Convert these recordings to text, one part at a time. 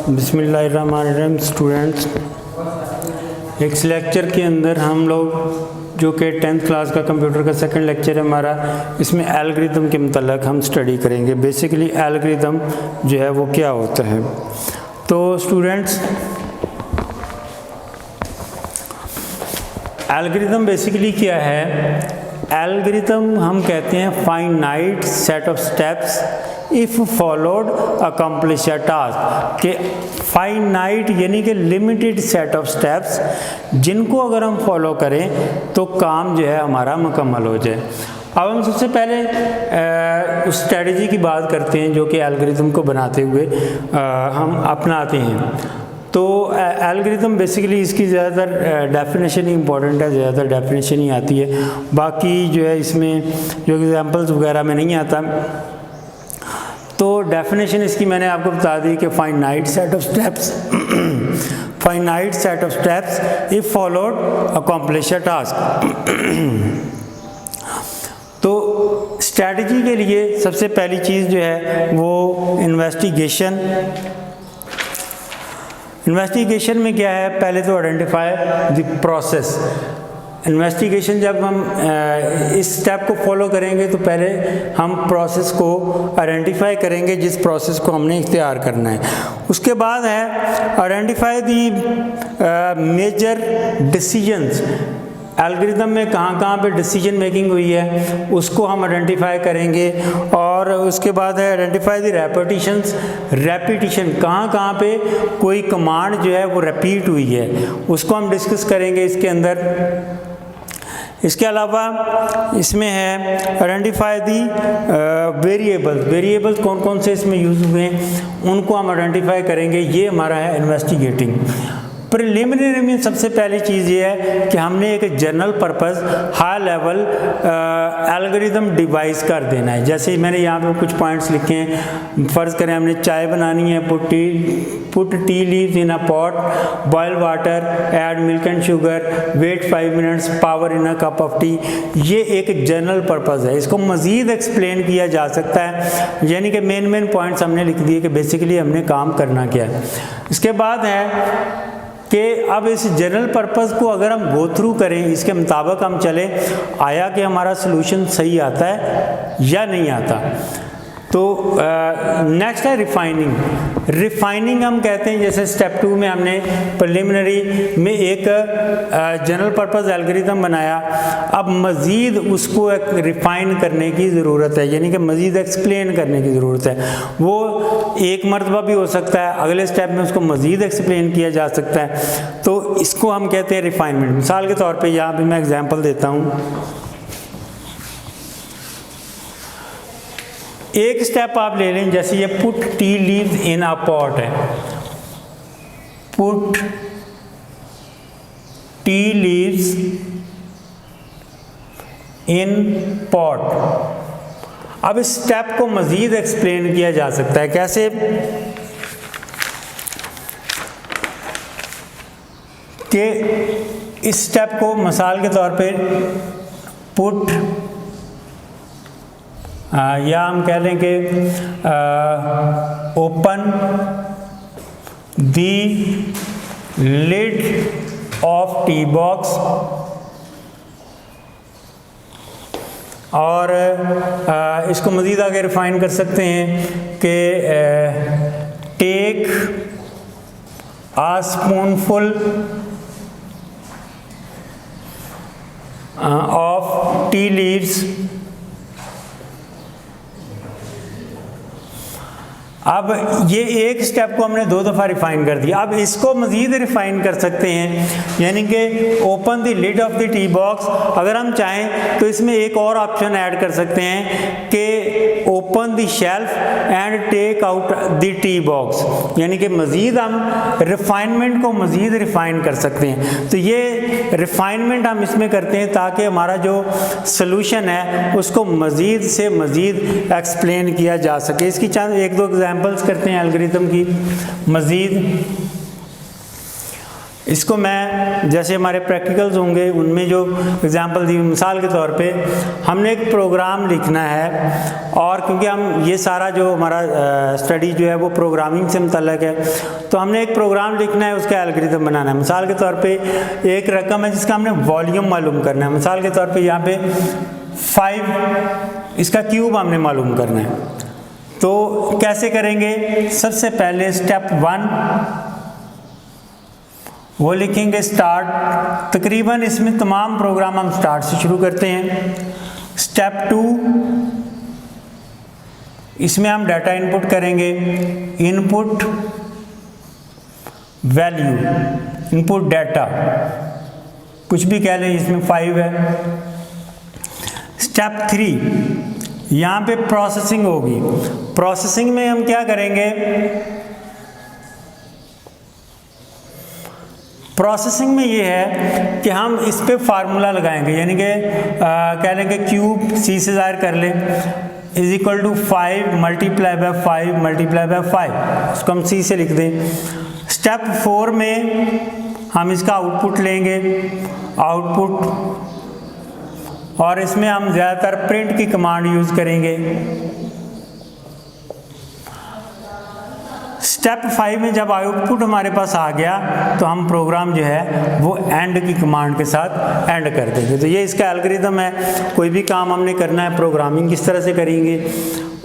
बिस्मिल्लाहिर्रहमानिर्रहीम स्टूडेंट्स, इस लेक्चर के अंदर हम लोग जो कि 10th क्लास का कंप्यूटर का सेकंड लेक्चर है हमारा, इसमें एल्गोरिथम के मतलब हम स्टडी करेंगे। बेसिकली एल्गोरिथम जो है वो क्या होता है। तो स्टूडेंट्स, एल्गोरिथम बेसिकली क्या है? एल्गोरिथम हम कहते हैं finite set of steps if followed accomplish a task, के फाइनाइट यानी कि लिमिटेड सेट ऑफ स्टेप्स जिनको अगर हम फॉलो करें तो काम जो है हमारा मुकम्मल हो जाए। अब हम सबसे पहले उस स्ट्रेटजी की बात करते हैं जो कि एल्गोरिथम को बनाते हुए हम अपनाते हैं। तो एल्गोरिथम बेसिकली इसकी ज़्यादातर डेफिनेशन ही इम्पॉर्टेंट है, ज़्यादातर डेफिनेशन ही आती है, बाकी जो है इसमें जो एग्जांपल्स वगैरह में नहीं आता। तो डेफिनेशन इसकी मैंने आपको बता दी कि finite set of steps finite set of steps if followed accomplish a task. तो स्ट्रैटेजी के लिए सबसे पहली चीज़ जो है वो इन्वेस्टिगेशन में क्या है? पहले तो आइडेंटिफाई द प्रोसेस। इन्वेस्टिगेशन जब हम इस स्टेप को फॉलो करेंगे तो पहले हम प्रोसेस को आइडेंटिफाई करेंगे जिस प्रोसेस को हमने इख्तियार करना है। उसके बाद है identify the major decisions. Algorithm में कहाँ पे डिसीजन मेकिंग हुई है उसको हम आइडेंटिफाई करेंगे। और उसके बाद है आइडेंटिफाई द रेपिटिशन, कहाँ पे कोई कमांड जो है वो रिपीट हुई है उसको हम डिस्कस करेंगे इसके अंदर। इसके अलावा इसमें है आइडेंटिफाई दी वेरिएबल्स कौन कौन से इसमें यूज़ हुए हैं उनको हम आइडेंटिफाई करेंगे। ये हमारा है इन्वेस्टिगेटिंग। प्रिलिमिनरी में सबसे पहली चीज़ ये है कि हमने एक general purpose high level algorithm device कर देना है। जैसे मैंने यहाँ पे कुछ पॉइंट्स लिखे हैं। फ़र्ज़ करें हमने चाय बनानी है, put tea leaves in a pot, boil water, add milk and sugar, wait 5 minutes, pour in a cup of tea. ये एक जनरल पर्पस है, इसको मज़ीद एक्सप्लेन किया जा सकता है, यानी कि मेन पॉइंट्स हमने लिख दिए कि बेसिकली हमने काम करना क्या है। इसके बाद है कि अब इस जनरल पर्पस को अगर हम गो थ्रू करें, इसके मुताबिक हम चलें, आया कि हमारा सलूशन सही आता है या नहीं आता। तो नेक्स्ट है रिफाइनिंग हम कहते हैं। जैसे स्टेप 2 में हमने प्रिलिमिनरी में एक जनरल पर्पस एल्गोरिथम बनाया, अब मज़ीद उसको एक रिफ़ाइन करने की ज़रूरत है, यानी कि मज़ीद एक्सप्लेन करने की ज़रूरत है। वो एक मरतबा भी हो सकता है, अगले स्टेप में उसको मज़ीद एक्सप्लेन किया जा सकता है। तो इसको हम कहते हैं रिफ़ाइनमेंट। मिसाल के तौर पर यहाँ पर मैं एग्जाम्पल देता हूँ। एक स्टेप आप ले लें, जैसे ये put tea leaves in a pot है, put tea leaves in pot. अब इस स्टेप को मज़ीद एक्सप्लेन किया जा सकता है। कैसे? कि इस स्टेप को मिसाल के तौर पे पुट या हम कह लें कि open the lid of tea box, और इसको मज़ीद आगे रिफाइन कर सकते हैं कि take a spoonful of tea leaves. अब ये एक स्टेप को हमने 2 दफ़ा रिफ़ाइन कर दिया। अब इसको मज़ीद रिफ़ाइन कर सकते हैं, यानी कि open the lid of the tea box. अगर हम चाहें तो इसमें एक और ऑप्शन ऐड कर सकते हैं कि open the shelf and take out the tea box, यानी कि मज़ीद हम रिफ़ाइनमेंट को मज़ीद रिफ़ाइन कर सकते हैं। तो ये रिफ़ाइनमेंट हम इसमें करते हैं ताकि हमारा जो सलूशन है उसको मज़ीद से मज़ीद एक्सप्लेन किया जा सके। इसकी चंद 1-2 एग्जाम्पल्स करते हैं एल्गोरिथम की मज़ीद। इसको मैं जैसे हमारे प्रैक्टिकल्स होंगे उनमें जो एग्जांपल दी, मिसाल के तौर पे हमने एक प्रोग्राम लिखना है, और क्योंकि हम ये सारा जो हमारा स्टडी जो है वो प्रोग्रामिंग से मुतल्लक है, तो हमने एक प्रोग्राम लिखना है, उसका एल्गोरिथम बनाना है। मिसाल के तौर पे एक रकम है जिसका हमने वॉल्यूम मालूम करना है। मिसाल के तौर पे यहाँ पे 5, इसका क्यूब हमने मालूम करना है। तो कैसे करेंगे? सबसे पहले स्टेप 1 वो लिखेंगे स्टार्ट। तकरीबन इसमें तमाम प्रोग्राम हम स्टार्ट से शुरू करते हैं। स्टेप 2 इसमें हम डाटा इनपुट करेंगे, इनपुट वैल्यू, इनपुट डाटा, कुछ भी कह लें, इसमें 5 है। स्टेप 3 यहाँ पे प्रोसेसिंग होगी। प्रोसेसिंग में हम क्या करेंगे? प्रोसेसिंग में ये है कि हम इस पे फार्मूला लगाएंगे, यानी कि कह लेंगे क्यूब सी से ज़ाहिर कर ले is equal to 5 multiply by 5 multiply by 5, उसको हम सी से लिख दें। स्टेप 4 में हम इसका आउटपुट लेंगे, आउटपुट, और इसमें हम ज़्यादातर प्रिंट की कमांड यूज़ करेंगे। स्टेप 5 में जब आउटपुट हमारे पास आ गया तो हम प्रोग्राम जो है वो एंड की कमांड के साथ एंड कर देंगे। तो ये इसका एल्गोरिथम है। कोई भी काम हमने करना है, प्रोग्रामिंग किस तरह से करेंगे,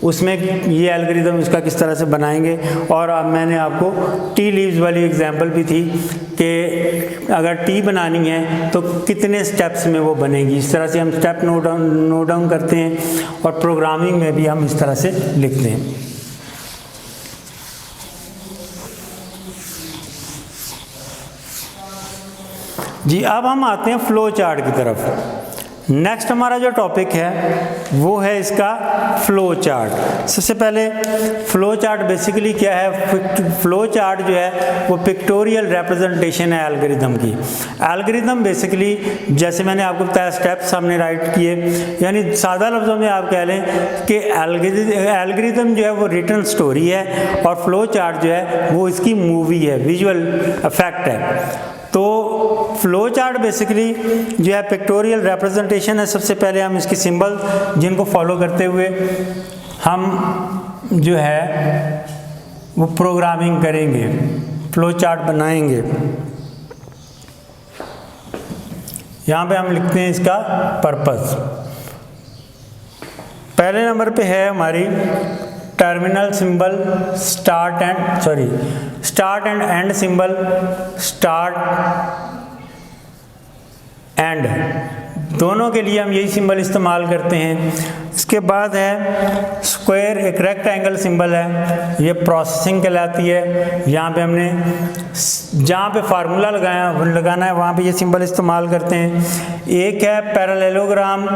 उसमें ये एल्गोरिथम इसका किस तरह से बनाएंगे। और अब मैंने आपको टी लीव्स वाली एग्जांपल भी थी कि अगर टी बनानी है तो कितने स्टेप्स में वो बनेगी। इस तरह से हम स्टेप नोट डाउन करते हैं, और प्रोग्रामिंग में भी हम इस तरह से लिखते हैं। जी, अब हम आते हैं फ्लो चार्ट की तरफ। नेक्स्ट हमारा जो टॉपिक है वो है इसका फ्लो चार्ट। सबसे पहले फ्लो चार्ट बेसिकली क्या है? फ्लो चार्ट जो है वो पिक्टोरियल रिप्रेजेंटेशन है एल्गोरिथम की। एल्गोरिथम बेसिकली जैसे मैंने आपको बताया स्टेप्स हमने राइट किए, यानी सादा लफ्ज़ों में आप कह लें कि एल्गोरिथम जो है वो रिटन स्टोरी है, और फ्लो चार्ट जो है वो इसकी मूवी है, विजुअल इफेक्ट है। तो फ्लो चार्ट बेसिकली जो है पिक्टोरियल रिप्रेजेंटेशन है। सबसे पहले हम इसकी सिंबल जिनको फॉलो करते हुए हम जो है वो प्रोग्रामिंग करेंगे, फ्लो चार्ट बनाएंगे। यहाँ पे हम लिखते हैं इसका पर्पस। पहले नंबर पे है हमारी terminal symbol, start and and symbol, start and, दोनों के लिए हम यही सिंबल इस्तेमाल करते हैं। इसके बाद है स्क्वायर, एक रेक्टेंगल सिंबल है, ये प्रोसेसिंग कहलाती है। यहाँ पे हमने जहाँ पे फार्मूला लगाना है वहाँ पे ये सिंबल इस्तेमाल करते हैं। एक है पैरेललोग्राम,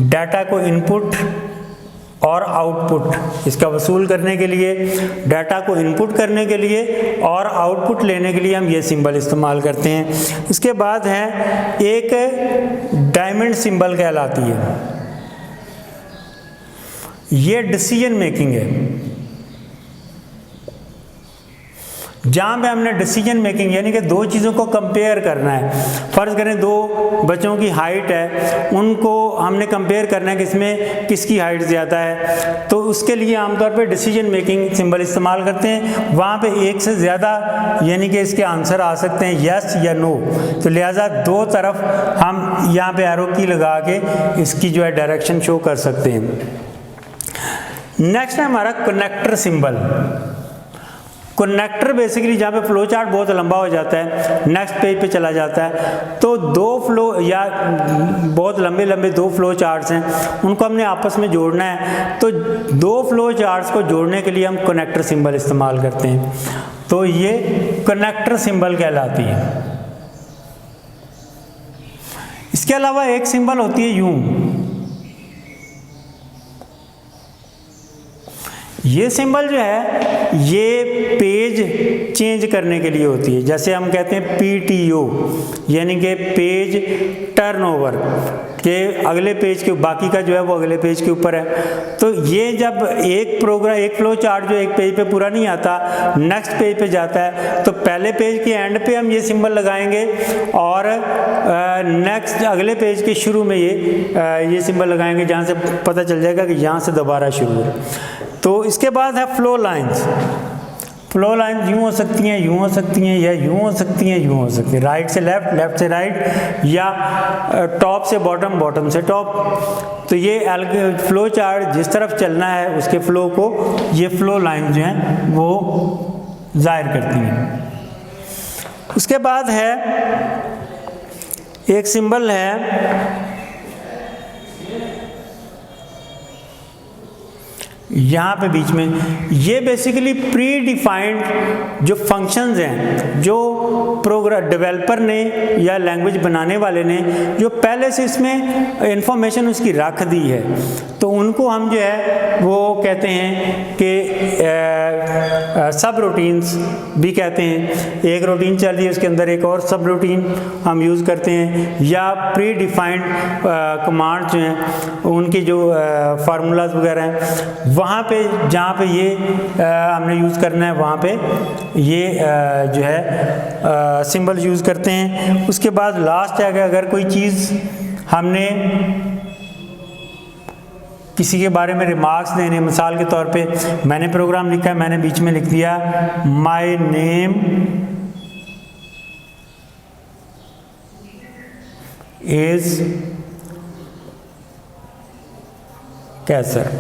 डाटा को इनपुट और आउटपुट, इसका वसूल करने के लिए, डाटा को इनपुट करने के लिए और आउटपुट लेने के लिए हम ये सिंबल इस्तेमाल करते हैं। इसके बाद है एक डायमंड सिंबल कहलाती है, ये डिसीजन मेकिंग है। जहाँ पे हमने डिसीजन मेकिंग यानी कि दो चीज़ों को कंपेयर करना है। फ़र्ज़ करें दो बच्चों की हाइट है, उनको हमने कंपेयर करना है कि इसमें किसकी हाइट ज़्यादा है, तो उसके लिए आमतौर पे डिसीजन मेकिंग सिंबल इस्तेमाल करते हैं। वहाँ पे एक से ज़्यादा यानी कि इसके आंसर आ सकते हैं यस या नो, तो लिहाजा दो तरफ हम यहाँ पे एरो की लगा के इसकी जो है डायरेक्शन शो कर सकते हैं। नेक्स्ट है हमारा कनेक्टर सिंबल। कनेक्टर बेसिकली जहाँ पे फ्लो चार्ट बहुत लंबा हो जाता है, नेक्स्ट पेज पे चला जाता है, तो दो फ्लो या बहुत लंबे लंबे दो फ्लो चार्ट्स हैं, उनको हमने आपस में जोड़ना है। तो दो फ्लो चार्ट्स को जोड़ने के लिए हम कनेक्टर सिंबल इस्तेमाल करते हैं, तो ये कनेक्टर सिंबल कहलाती है। इसके अलावा एक सिंबल होती है यूं, ये सिंबल जो है ये पेज चेंज करने के लिए होती है। जैसे हम कहते हैं PTO यानी कि पेज टर्नओवर के अगले पेज के, बाकी का जो है वो अगले पेज के ऊपर है। तो ये जब एक प्रोग्राम, एक फ्लो चार्ट जो एक पेज पे पूरा नहीं आता, नेक्स्ट पेज पे जाता है, तो पहले पेज के एंड पे हम ये सिंबल लगाएंगे और नेक्स्ट अगले पेज के शुरू में ये सिंबल लगाएंगे, जहाँ से पता चल जाएगा कि यहाँ से दोबारा शुरू है। तो इसके बाद है फ्लो लाइंस। फ्लो लाइन यूँ हो सकती हैं, यूँ हो सकती हैं, या यूँ हो सकती हैं, यूँ हो सकती हैं, राइट से लेफ्ट, लेफ्ट से राइट, या टॉप से बॉटम, बॉटम से टॉप। तो ये फ्लो चार्ट जिस तरफ चलना है उसके फ्लो को ये फ्लो लाइन जो हैं वो जाहिर करती हैं। उसके बाद है एक सिंबल है यहाँ पे बीच में, ये बेसिकली प्री डिफाइंड जो फंक्शंस हैं, जो प्रोग्राम डेवलपर ने या लैंग्वेज बनाने वाले ने जो पहले से इसमें इंफॉर्मेशन उसकी रख दी है, तो उनको हम जो है वो कहते हैं कि सब रूटीन्स भी कहते हैं। एक रूटीन चल रही है, उसके अंदर एक और सब रूटीन हम यूज़ करते हैं, या प्री डिफाइंड कमांड जो हैं उनके जो फार्मूलाज वगैरह हैं, वहाँ पे जहाँ पे ये हमने यूज़ करना है वहाँ पे ये जो है सिंबल यूज़ करते हैं। उसके बाद लास्ट है कि अगर कोई चीज़ हमने किसी के बारे में रिमार्क्स देने, मिसाल के तौर पे मैंने प्रोग्राम लिखा है, मैंने बीच में लिख दिया my name is Qaiser,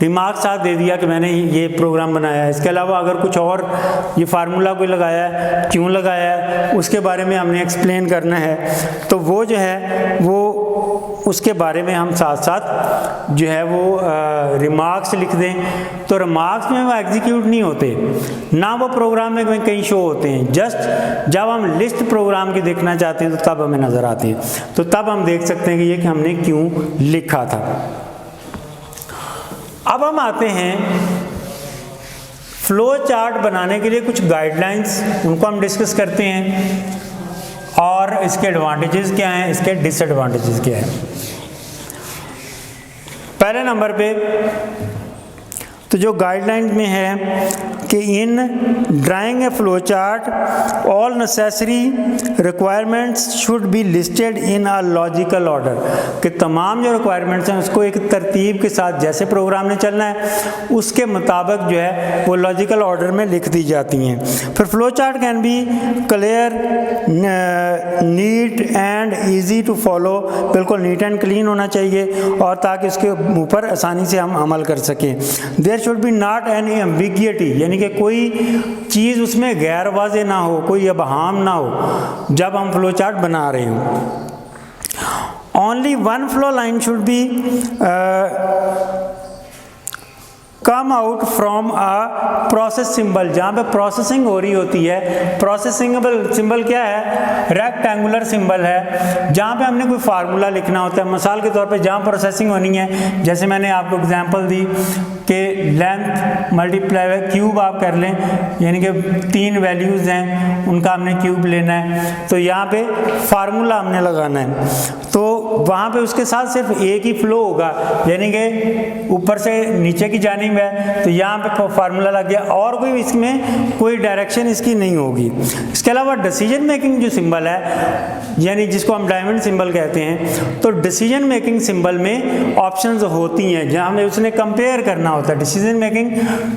remark साथ दे दिया कि मैंने ये प्रोग्राम बनाया है। इसके अलावा अगर कुछ और ये फार्मूला कोई लगाया है, क्यों लगाया है, उसके बारे में हमने एक्सप्लेन करना है, तो वो जो है वो उसके बारे में हम साथ साथ जो है वो रिमार्क्स लिख दें। तो रिमार्क्स में वो एग्जीक्यूट नहीं होते, ना वो प्रोग्राम में कहीं शो होते हैं, जस्ट जब हम लिस्ट प्रोग्राम की देखना चाहते हैं तो तब हमें नज़र आती है, तो तब हम देख सकते हैं कि ये कि हमने क्यों लिखा था। अब हम आते हैं फ्लो चार्ट बनाने के लिए कुछ गाइडलाइंस, उनको हम डिस्कस करते हैं और इसके एडवांटेजेस क्या हैं, इसके डिसएडवांटेजेस क्या हैं। पहले नंबर पे तो जो गाइडलाइन में है कि in drawing a flow chart all necessary requirements should be listed in a logical order, कि तमाम जो रिक्वायरमेंट्स हैं उसको एक तरतीब के साथ, जैसे प्रोग्राम ने चलना है उसके मुताबिक जो है वो लॉजिकल ऑर्डर में लिख दी जाती हैं। फिर flow chart can be clear, neat and easy to follow, बिल्कुल नीट एंड क्लीन होना चाहिए और ताकि उसके ऊपर आसानी से हम अमल कर सकें। There should be not any ambiguity, यानी कि कोई चीज़ उसमें गैर वाज़ेह ना हो, कोई अबहाम ना हो जब हम फ्लो चार्ट बना रहे हों। Only one flow line should be come out from a process symbol, जहाँ पे प्रोसेसिंग हो रही होती है। प्रोसेसिंग सिंबल क्या है? रेक्टेंगुलर सिंबल है, जहाँ पे हमने कोई फार्मूला लिखना होता है। मिसाल के तौर पे जहाँ प्रोसेसिंग होनी है, जैसे मैंने आपको एग्जांपल दी कि लेंथ मल्टीप्लाई बाय क्यूब आप कर लें, यानी कि 3 वैल्यूज़ हैं उनका हमने क्यूब लेना है, तो यहाँ पे फार्मूला हमने लगाना है, तो वहाँ पे उसके साथ सिर्फ एक ही फ्लो होगा, यानी कि ऊपर से नीचे की जानिब है, तो यहाँ पे फार्मूला लग गया और कोई इसमें कोई डायरेक्शन इसकी नहीं होगी। इसके अलावा डिसीजन मेकिंग जो सिंबल है, यानी जिसको हम डायमंड सिंबल कहते हैं, तो डिसीजन मेकिंग सिंबल में ऑप्शंस होती हैं जहाँ हमें उसने कंपेयर करना होता है। डिसीजन मेकिंग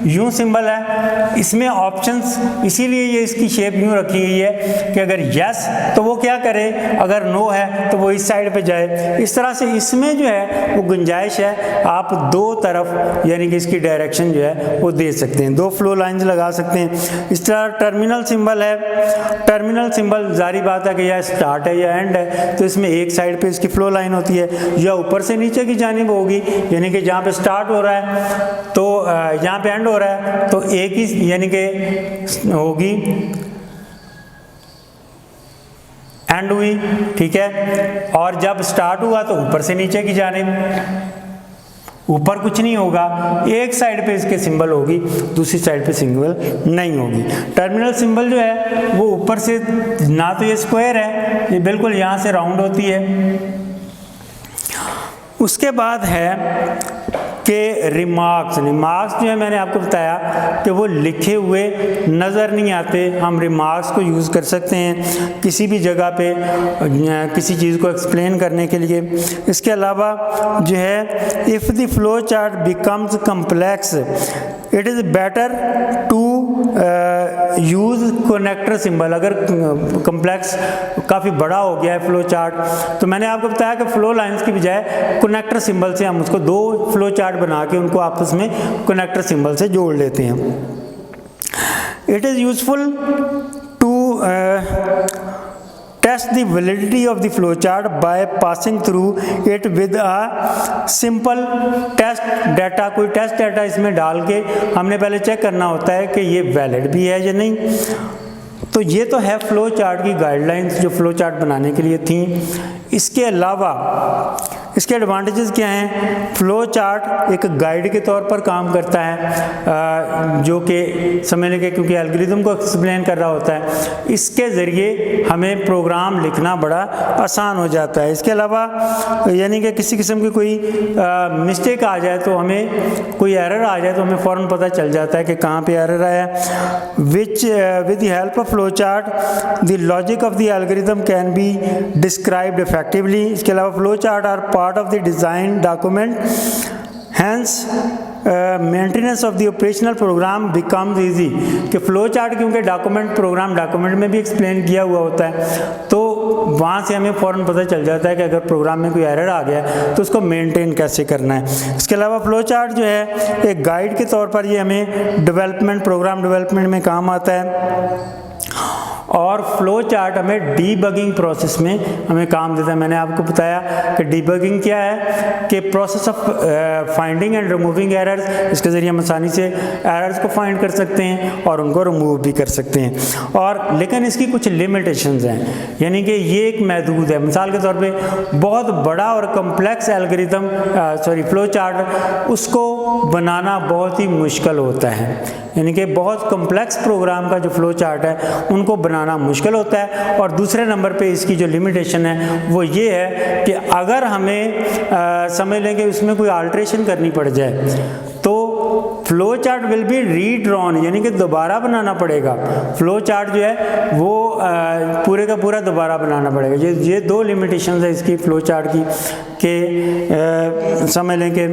यूँ सिंबल है, इसमें ऑप्शंस, इसीलिए ये इसकी शेप यूँ रखी गई है कि अगर यस तो वो क्या करे, अगर नो है तो वो इस साइड पे जाए। इस तरह से इसमें जो है वो गुंजाइश है, आप दो तरफ यानी कि इसकी डायरेक्शन जो है वो दे सकते हैं, 2 फ्लो लाइंस लगा सकते हैं। इस तरह टर्मिनल सिंबल है, टर्मिनल सिंबल जारी बात है कि या स्टार्ट है या एंड है, तो इसमें एक साइड पे इसकी फ्लो लाइन होती है, या ऊपर से नीचे की जानिब होगी, यानी कि जहाँ पे स्टार्ट हो रहा है तो यहाँ पे एंड हो रहा है तो एक ही यानी कि होगी एंड हुई, ठीक है। और जब स्टार्ट हुआ तो ऊपर से नीचे की जानिब, ऊपर कुछ नहीं होगा, एक साइड पे इसके सिंबल होगी, दूसरी साइड पे सिंबल नहीं होगी। टर्मिनल सिंबल जो है वो ऊपर से ना तो ये स्क्वायर है, ये बिल्कुल यहाँ से राउंड होती है। उसके बाद है कि रिमार्क्स जो है मैंने आपको बताया कि वो लिखे हुए नज़र नहीं आते, हम रिमार्क्स को यूज़ कर सकते हैं किसी भी जगह पे किसी चीज़ को एक्सप्लेन करने के लिए। इसके अलावा जो है if the flow chart becomes complex it is better to use connector symbol. अगर कम्प्लेक्स काफ़ी बड़ा हो गया है फ्लो चार्ट, तो मैंने आपको बताया कि फ्लो लाइंस की बजाय कनेक्टर सिंबल से हम उसको दो फ्लो चार्ट बना के उनको आपस में कनेक्टर सिंबल से जोड़ लेते हैं। It is useful to test the validity of the flowchart by passing through it with a simple test data। कोई टेस्ट डाटा इसमें डाल के हमने पहले चेक करना होता है कि ये वैलिड भी है या नहीं। तो ये तो है फ्लो चार्ट की गाइडलाइंस जो फ्लो चार्ट बनाने के लिए थी। इसके अलावा इसके एडवांटेजेस क्या हैं? फ्लो चार्ट एक गाइड के तौर पर काम करता है जो कि समझने के, क्योंकि एल्गोरिथम को एक्सप्लेन कर रहा होता है, इसके ज़रिए हमें प्रोग्राम लिखना बड़ा आसान हो जाता है। इसके अलावा यानी कि किसी किस्म की कोई मिस्टेक आ जाए तो हमें कोई एरर आ जाए तो हमें फ़ौरन पता चल जाता है कि कहाँ पे एरर आया। Which with the help of flow chart the logic of the algorithm can be described effectively. इसके अलावा flow chart are part of the design document, hence maintenance of the operational program becomes easy. कि flow chart क्योंकि program document में भी explain किया हुआ होता है, तो वहाँ से हमें फ़ौरन पता चल जाता है कि अगर प्रोग्राम में कोई एरर आ गया तो उसको मेंटेन कैसे करना है। इसके अलावा फ्लो चार्ट जो है एक गाइड के तौर पर ये हमें प्रोग्राम डेवलपमेंट में काम आता है। और फ्लो चार्ट हमें डीबगिंग प्रोसेस में हमें काम देता है। मैंने आपको बताया कि डीबगिंग क्या है, कि process of finding and removing errors. इसके ज़रिए हम आसानी से एरर्स को फाइंड कर सकते हैं और उनको रिमूव भी कर सकते हैं। और लेकिन इसकी कुछ लिमिटेशंस हैं, यानी कि ये एक महदूद है। मिसाल के तौर पे बहुत बड़ा और कम्प्लेक्स एल्गोरिथम फ्लो चार्ट उसको बनाना बहुत ही मुश्किल होता है, यानी कि बहुत कम्प्लेक्स प्रोग्राम का जो फ्लो चार्ट है उनको बनाना मुश्किल होता है। और दूसरे नंबर पे इसकी जो लिमिटेशन है वो ये है कि अगर हमें समझ लें कि उसमें कोई अल्ट्रेशन करनी पड़ जाए तो flow chart will be redrawn, यानी कि दोबारा बनाना पड़ेगा। फ्लो चार्ट जो है वो पूरे का पूरा दोबारा बनाना पड़ेगा। ये दो लिमिटेशंस है इसकी फ्लो चार्ट की, कि समझ लें कि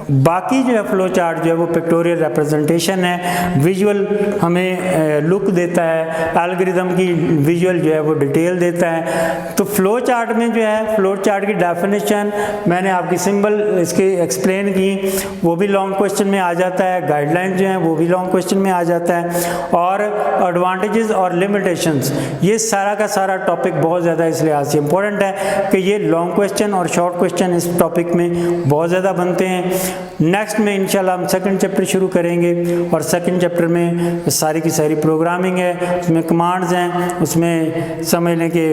बाकी जो है फ्लो चार्ट जो है वो पिक्टोरियल रिप्रेजेंटेशन है, विजुअल हमें लुक देता है, एल्गोरिथम की विजुअल जो है वो डिटेल देता है। तो फ्लो चार्ट में जो है फ्लो चार्ट की डेफिनेशन मैंने आपकी सिंबल इसके एक्सप्लेन की, वो भी लॉन्ग क्वेश्चन में आ जाता है। गाइडलाइन जो है वो भी लॉन्ग क्वेश्चन में आ जाता है। और एडवांटेजेस और लिमिटेशंस, ये सारा का सारा टॉपिक बहुत ज़्यादा इस लिहाज से इम्पोर्टेंट है कि ये लॉन्ग क्वेश्चन और शॉर्ट क्वेश्चन इस टॉपिक में बहुत ज़्यादा बनते हैं। नेक्स्ट में इंशाल्लाह हम सेकंड चैप्टर शुरू करेंगे और सेकंड चैप्टर में सारी की सारी प्रोग्रामिंग है, उसमें कमांड्स हैं, उसमें समझ लें कि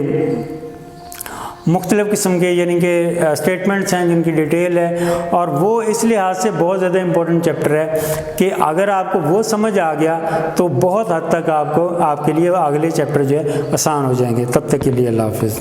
मुख्तलिफ़ किस्म के यानी कि स्टेटमेंट्स हैं जिनकी डिटेल है। और वो इस लिहाज से बहुत ज़्यादा इम्पोर्टेंट चैप्टर है कि अगर आपको वो समझ आ गया तो बहुत हद तक आपके लिए अगले चैप्टर जो है आसान हो जाएंगे। तब तक के लिए अल्लाह हाफ़िज़।